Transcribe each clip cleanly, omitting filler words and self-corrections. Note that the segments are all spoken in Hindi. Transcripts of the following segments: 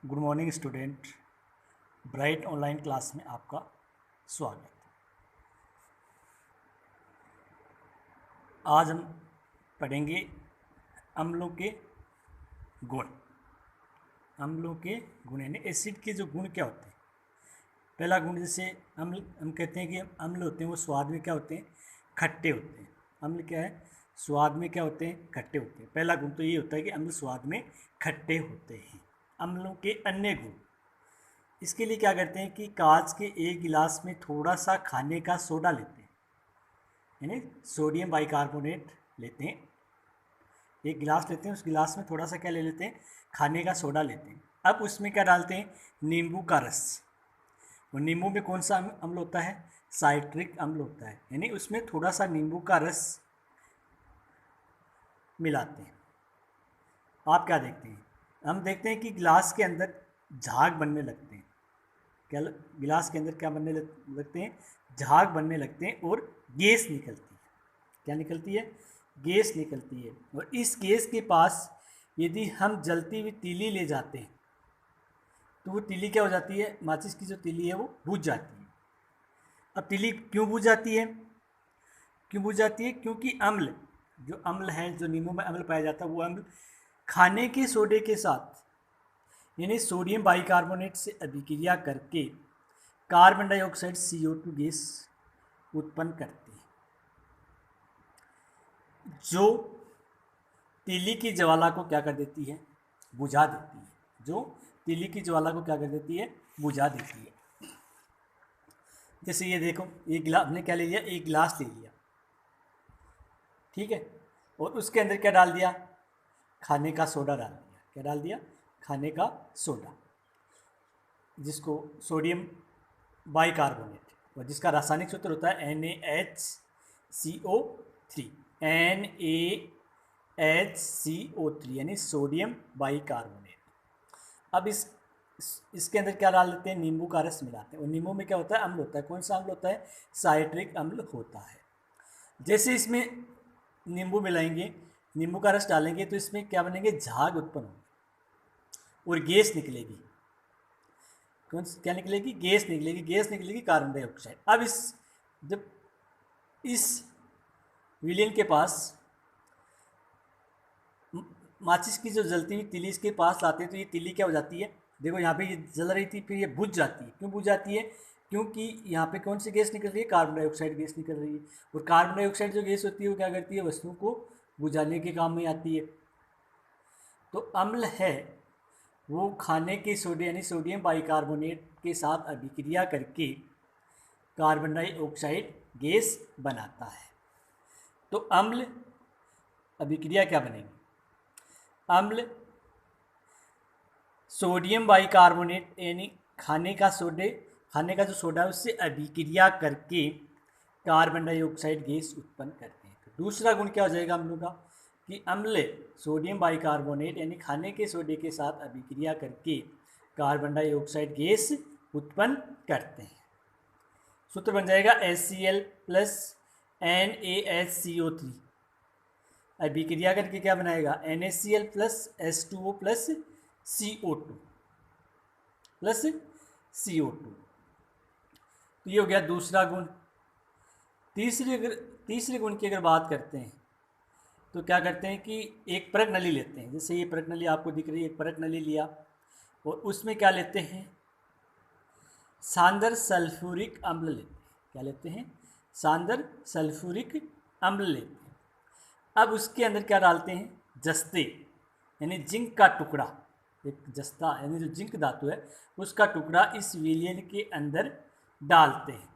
Good morning student. Bright online class में आपका स्वागत। आज हम पढ़ेंगे अम्लों के गुण। अम्लों के गुण यानी एसिड के जो गुण क्या होते हैं। पहला गुण, जैसे अम्ल, हम कहते हैं कि अम्ल होते हैं वो स्वाद में क्या होते हैं, खट्टे होते हैं। अम्ल क्या है, स्वाद में क्या होते हैं, खट्टे होते हैं। पहला गुण तो ये होता है कि अम्ल स्वाद में खट्टे होते हैं। अम्लों के अन्य गुण, इसके लिए क्या करते हैं कि कांच के एक गिलास में थोड़ा सा खाने का सोडा लेते हैं, यानी सोडियम बाइकार्बोनेट लेते हैं। एक गिलास लेते हैं, उस गिलास में थोड़ा सा क्या ले लेते हैं, खाने का सोडा लेते हैं। अब उसमें क्या डालते हैं, नींबू का रस। और नींबू में कौन सा अम्ल होता है, साइट्रिक अम्ल होता है, यानी उसमें थोड़ा सा नींबू का रस मिलाते हैं। आप क्या देखते हैं, हम देखते हैं कि गिलास के अंदर झाग बनने लगते हैं। क्या गिलास के अंदर क्या बनने लगते हैं, झाग बनने लगते हैं और गैस निकलती है। क्या निकलती है, गैस निकलती है। और इस गैस के पास यदि हम जलती हुई तीली ले जाते हैं तो वो तीली क्या हो जाती है, माचिस की जो तीली है वो बुझ जाती है। अब तीली क्यों बुझ जाती है, क्यों बुझ जाती है, क्योंकि अम्ल, जो अम्ल है, जो नींबू में अम्ल पाया जाता है, वो अम्ल खाने के सोडे के साथ यानी सोडियम बाइकार्बोनेट से अभिक्रिया करके कार्बन डाइऑक्साइड CO2 गैस उत्पन्न करती है, जो तीली की ज्वाला को क्या कर देती है, बुझा देती है। जो तीली की ज्वाला को क्या कर देती है, बुझा देती है। जैसे ये देखो, एक गिलास हमने क्या ले लिया, एक गिलास ले लिया, ठीक है, और उसके अंदर क्या डाल दिया, खाने का सोडा डाल दिया। क्या डाल दिया, खाने का सोडा, जिसको सोडियम बाइकार्बोनेट, और जिसका रासायनिक सूत्र होता है NaHCO3, NaHCO3 यानी सोडियम बाइकार्बोनेट। अब इसके अंदर क्या डाल देते हैं, नींबू का रस मिलाते हैं। और नींबू में क्या होता है, अम्ल होता है। कौन सा अम्ल होता है, साइट्रिक अम्ल होता है। जैसे इसमें नींबू मिलाएंगे, नींबू का रस डालेंगे, तो इसमें क्या बनेंगे, झाग उत्पन्न होंगे और गैस निकलेगी। कौन क्या निकलेगी, गैस निकलेगी, गैस निकलेगी कार्बन डाइऑक्साइड। अब जब इस विलेन के पास माचिस की जो जलती हुई तीली इसके पास लाते हैं, तो ये तीली क्या हो जाती है, देखो यहाँ पे ये जल रही थी, फिर ये बुझ जाती है। क्यों बुझ जाती है, क्योंकि यहाँ पे कौन सी गैस निकल रही है, कार्बन डाइऑक्साइड गैस निकल रही है। और कार्बन डाइऑक्साइड जो गैस होती है वो क्या करती है, वस्तुओं को बुझाने के काम में आती है। तो अम्ल है वो खाने के सोडे यानी सोडियम बाइकार्बोनेट के साथ अभिक्रिया करके कार्बन डाइऑक्साइड गैस बनाता है। तो अम्ल अभिक्रिया क्या बनेगी, अम्ल सोडियम बाइकार्बोनेट यानी खाने का जो सोडा है उससे अभिक्रिया करके कार्बन डाइऑक्साइड गैस उत्पन्न करते हैं। तो दूसरा गुण क्या हो जाएगा अम्लों का, कि अम्ल सोडियम बाइकार्बोनेट यानी खाने के सोडे के साथ अभिक्रिया करके कार्बन डाइऑक्साइड गैस उत्पन्न करते हैं। सूत्र बन जाएगा HCl प्लस NaHCO3। अभिक्रिया करके क्या बनाएगा, NaCl plus H2O plus CO2 plus CO2। तो ये हो गया दूसरा गुण। तीसरे गुण की अगर बात करते हैं तो क्या करते हैं कि एक परत नली लेते हैं। जैसे ये परत नली आपको दिख रही है, एक परत नली लिया और उसमें क्या लेते हैं, सांद्र सल्फ्यूरिक अम्ल लेते हैं। क्या लेते हैं, सांद्र सल्फ्यूरिक अम्ल लेते हैं। अब उसके अंदर क्या डालते हैं, जस्ते यानी जिंक का टुकड़ा, एक जस्ता यानी जो जिंक धातु है उसका टुकड़ा इस विलयन के अंदर डालते हैं।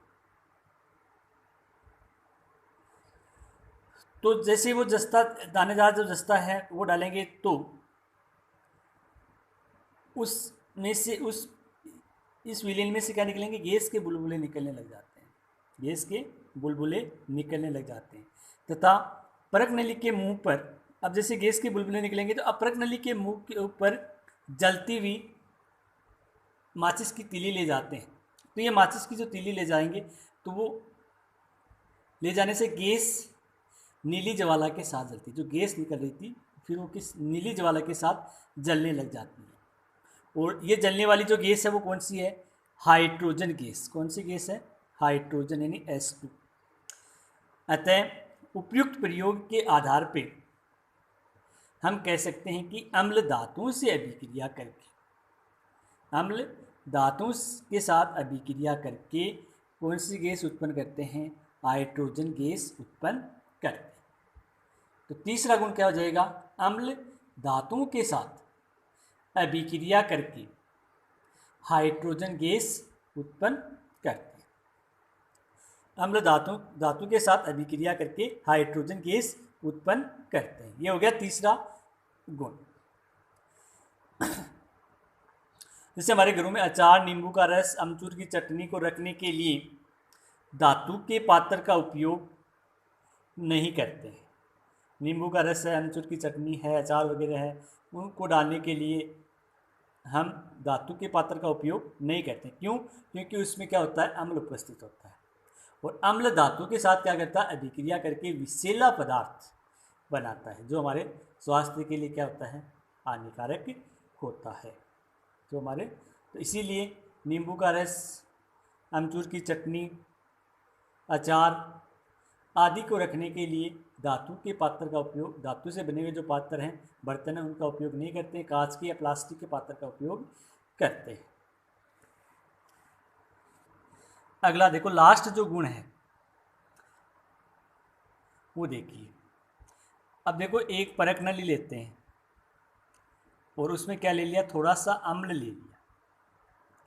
तो जैसे वो जस्ता, दानेदार जो जस्ता है वो डालेंगे, तो उसमें से इस विलेन में से क्या निकलेंगे, गैस के बुलबुले निकलने लग जाते हैं। गैस के बुलबुले निकलने लग जाते हैं तथा परत नली के मुंह पर, अब जैसे गैस के बुलबुले निकलेंगे तो अब परत नली के मुंह के ऊपर जलती हुई माचिस की तीली ले जाते हैं। तो ये माचिस की जो तीली ले जाएंगे तो वो ले जाने से गैस नीली ज्वाला के साथ जलती, जो गैस निकल रही थी फिर वो किस नीली ज्वाला के साथ जलने लग जाती है। और ये जलने वाली जो गैस है वो कौन सी है? Hydrogen gas. कौन सी गैस है? हाइड्रोजन यानी H2। अतः उपयुक्त प्रयोग के आधार पे हम कह सकते हैं कि अम्ल धातुओं से अभिक्रिया करके, अम्ल धातुओं के साथ अभिक्रिया करके कौन सी गैस उत्पन्न करते हैं? हाइड्रोजन गैस उत्पन्न करते हैं। तो तीसरा गुण क्या हो जाएगा? अम्ल धातुओं के साथ अभिक्रिया करके हाइड्रोजन गैस उत्पन्न करते हैं। अम्ल धातु के साथ अभिक्रिया करके हाइड्रोजन गैस उत्पन्न करते हैं। ये हो गया तीसरा गुण। जैसे हमारे घरों में अचार, नींबू का रस, अमचूर की चटनी को रखने के लिए धातु के पात्र का उपयोग नहीं करते हैं। नींबू का रस है, अमचूर की चटनी है, अचार वगैरह है, उनको डालने के लिए हम धातु के पात्र का उपयोग नहीं करते। क्यों? क्योंकि उसमें क्या होता है? अम्ल उपस्थित होता है, और अम्ल धातु के साथ क्या करता है? अभिक्रिया करके विषैला पदार्थ बनाता है, जो हमारे स्वास्थ्य के लिए क्या होता है? हानिकारक होता है। जो हमारे, तो इसीलिए नींबू का रस, अमचूर की चटनी, अचार आदि को रखने के लिए धातु के पात्र का उपयोग, धातु से बने हुए जो पात्र हैं, बर्तन हैं, उनका उपयोग नहीं करते हैं। कांच के या प्लास्टिक के पात्र का उपयोग करते हैं। अगला देखो, लास्ट जो गुण है वो देखिए। अब देखो, एक परख नली लेते हैं और उसमें क्या ले लिया? थोड़ा सा अम्ल ले लिया।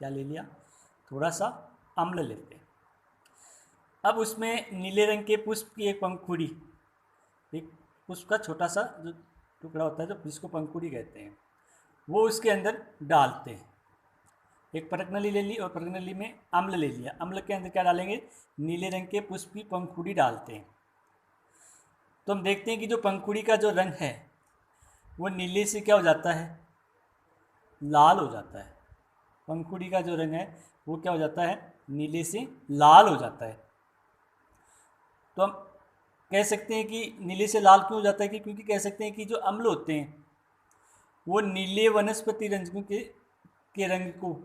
क्या ले लिया? थोड़ा सा अम्ल लेते हैं। अब उसमें नीले रंग के पुष्प की एक पंखुड़ी, एक पुष्प का छोटा सा जो टुकड़ा होता है, जो जिसको पंखुड़ी कहते हैं, वो उसके अंदर डालते हैं। एक परख नली ले ली और परख नली में अम्ल ले लिया। अम्ल के अंदर क्या डालेंगे? नीले रंग के पुष्प की पंखुड़ी डालते हैं। तो हम देखते हैं कि जो पंखुड़ी का जो रंग है वो नीले से क्या हो जाता है? लाल हो जाता है। पंखुड़ी का जो रंग है वो क्या हो जाता है? नीले से लाल हो जाता है। तो हम कह सकते हैं कि नीले से लाल क्यों हो जाता है? क्योंकि कह सकते हैं कि जो अम्ल होते हैं वो नीले वनस्पति रंजकों के रंग को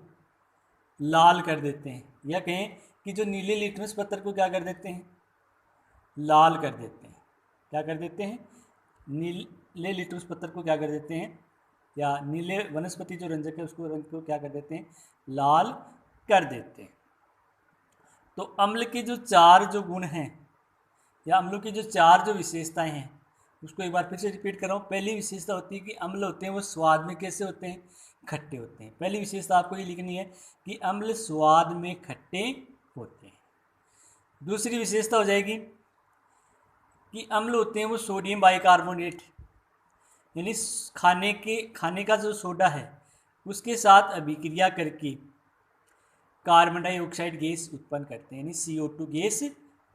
लाल कर देते हैं, या कहें कि जो नीले लिटमस पत्थर को क्या कर देते हैं? लाल कर देते हैं। क्या कर देते हैं? नीले लिटमस पत्थर को क्या कर देते हैं, या नीले वनस्पति जो रंजक है उसको रंग को क्या कर देते हैं? लाल कर देते हैं। तो अम्ल के जो चार जो गुण हैं, या अम्लों की जो चार जो विशेषताएं हैं, उसको एक बार फिर से रिपीट कर रहा हूँ। पहली विशेषता होती है कि अम्ल होते हैं वो स्वाद में कैसे होते हैं? खट्टे होते हैं। पहली विशेषता आपको ये लिखनी है कि अम्ल स्वाद में खट्टे होते हैं। दूसरी विशेषता हो जाएगी कि अम्ल होते हैं वो सोडियम बाइकार्बोनेट, यानी खाने का जो सोडा है उसके साथ अभिक्रिया करके कार्बन डाइऑक्साइड गैस उत्पन्न करते हैं, यानी CO2 गैस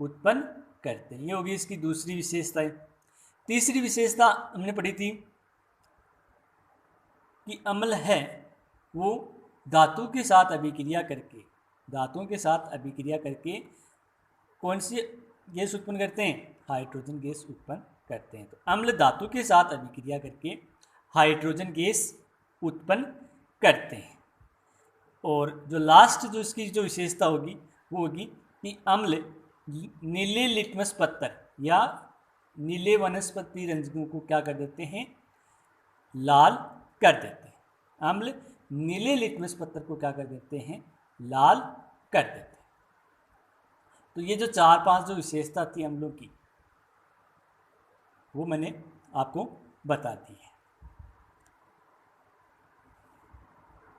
उत्पन्न करते हैं। ये होगी इसकी दूसरी विशेषता है। तीसरी विशेषता हमने पढ़ी थी कि अम्ल है वो धातु के साथ अभिक्रिया करके कौन सी गैस उत्पन्न करते हैं? हाइड्रोजन गैस उत्पन्न करते हैं। तो अम्ल धातु के साथ अभिक्रिया करके हाइड्रोजन गैस उत्पन्न करते हैं। और जो लास्ट जो इसकी जो विशेषता होगी वो होगी कि अम्ल नीले लिटमस पत्थर या नीले वनस्पति रंजकों को क्या कर देते हैं? लाल कर देते हैं। अम्ल नीले लिटमस पत्थर को क्या कर देते हैं? लाल कर देते हैं। तो ये जो 4-5 जो विशेषता थी अम्लों की, वो मैंने आपको बता दी है।